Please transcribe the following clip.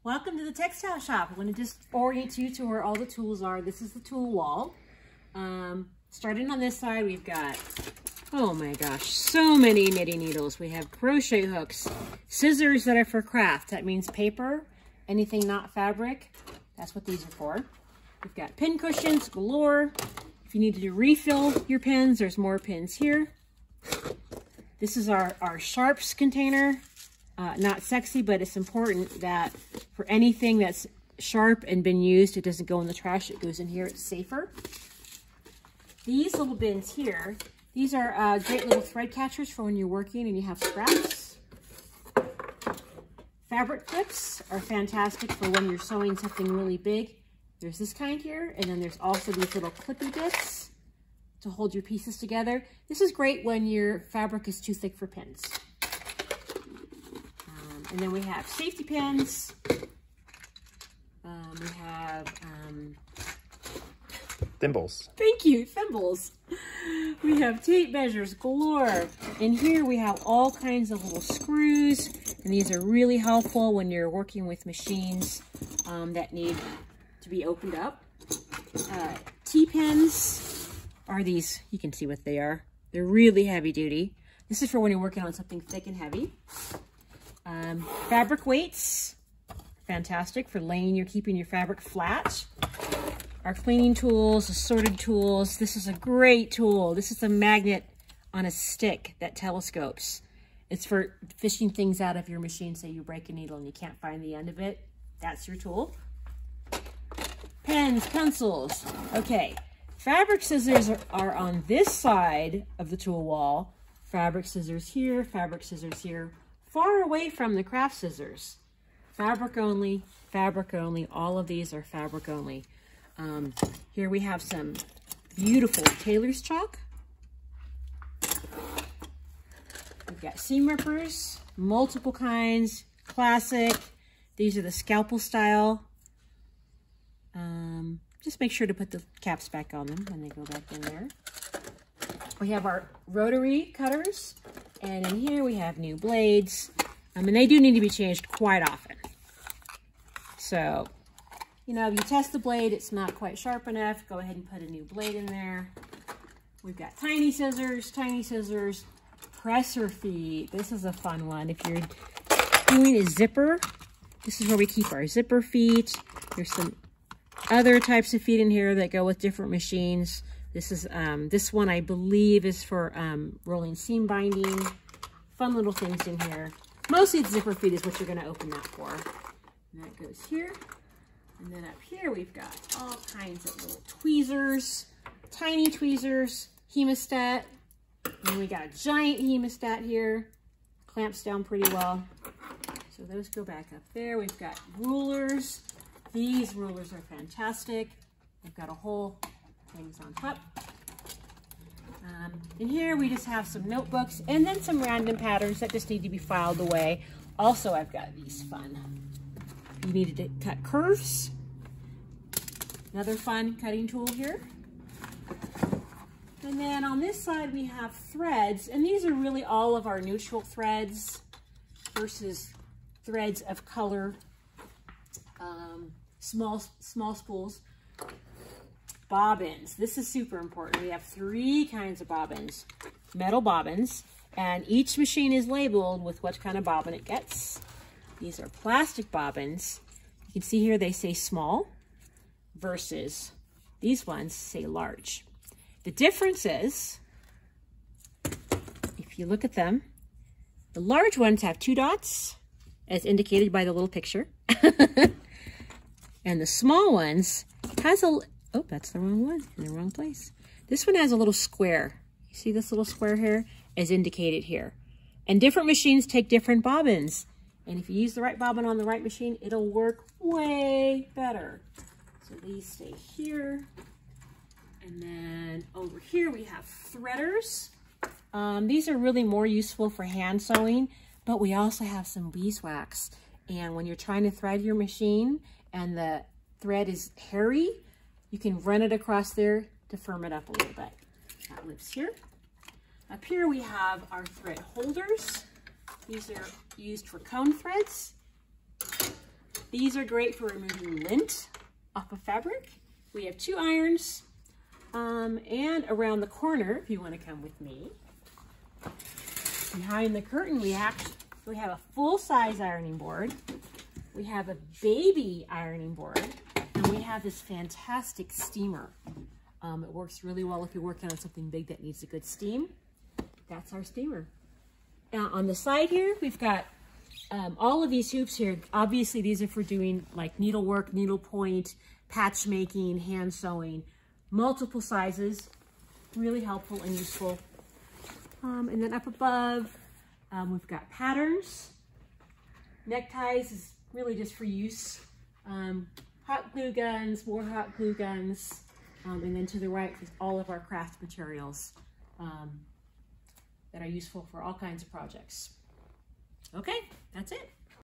Welcome to the textile shop. I'm going to just orient you to where all the tools are. This is the tool wall. Starting on this side, we've got, oh my gosh, so many knitting needles. We have crochet hooks, scissors that are for craft. That means paper, anything not fabric. That's what these are for. We've got pin cushions galore. If you need to refill your pins, there's more pins here. This is our sharps container. Not sexy, but it's important that for anything that's sharp and been used, it doesn't go in the trash. It goes in here. It's safer. These little bins here, these are great little thread catchers for when you're working and you have scraps. Fabric clips are fantastic for when you're sewing something really big. There's this kind here, and then there's also these little clippy bits to hold your pieces together. This is great when your fabric is too thick for pins. And then we have safety pins. We have thimbles. Thank you, thimbles. We have tape measures galore. And here we have all kinds of little screws. And these are really helpful when you're working with machines that need to be opened up. T-pins are these, you can see what they are. They're really heavy duty. This is for when you're working on something thick and heavy. Fabric weights, fantastic for keeping your fabric flat. Our cleaning tools, assorted tools. This is a great tool. This is a magnet on a stick that telescopes. It's for fishing things out of your machine. Say you break a needle and you can't find the end of it. That's your tool. Pens, pencils. Okay, fabric scissors are on this side of the tool wall. Fabric scissors here, fabric scissors here. Far away from the craft scissors. Fabric only, all of these are fabric only. Here we have some beautiful tailor's chalk. We've got seam rippers, multiple kinds, classic. These are the scalpel style. Just make sure to put the caps back on them when they go back in there. We have our rotary cutters. And in here we have new blades. And they do need to be changed quite often. So, you know, if you test the blade, it's not quite sharp enough, go ahead and put a new blade in there. We've got tiny scissors, presser feet. This is a fun one. If you're doing a zipper, this is where we keep our zipper feet. There's some other types of feet in here that go with different machines. This is this one I believe is for rolling seam binding. Fun little things in here. Mostly the zipper feet is what you're going to open that for. And that goes here. And then up here we've got all kinds of little tweezers, tiny tweezers, hemostat. And we got a giant hemostat here. Clamps down pretty well. So those go back up there. We've got rulers. These rulers are fantastic. We've got a whole things on top. In here we just have some notebooks and then some random patterns that just need to be filed away. Also, I've got these fun. You needed to cut curves. Another fun cutting tool here. And then on this side we have threads, and these are really all of our neutral threads versus threads of color. Small spools. Bobbins. This is super important. We have 3 kinds of bobbins. Metal bobbins, and each machine is labeled with what kind of bobbin it gets. These are plastic bobbins. You can see here they say small versus these ones say large. The difference is, if you look at them, the large ones have 2 dots as indicated by the little picture. And the small ones has a, oh, that's the wrong one, in the wrong place. This one has a little square. You see this little square here? As indicated here. And different machines take different bobbins. And if you use the right bobbin on the right machine, it'll work way better. So these stay here. And then over here we have threaders. These are really more useful for hand sewing, but we also have some beeswax. And when you're trying to thread your machine and the thread is hairy, you can run it across there to firm it up a little bit. That lives here. Up here we have our thread holders. These are used for cone threads. These are great for removing lint off of fabric. We have 2 irons, and around the corner, if you want to come with me, behind the curtain, we have a full-size ironing board. We have a baby ironing board, and we have this fantastic steamer. It works really well if you're working on something big that needs a good steam. That's our steamer. Now on the side here, we've got all of these hoops here. Obviously, these are for doing like needlework, needlepoint, patch making, hand sewing, multiple sizes, really helpful and useful. And then up above, we've got patterns. Neckties is really just for use. Hot glue guns, more hot glue guns. And then to the right is all of our craft materials that are useful for all kinds of projects. Okay, that's it.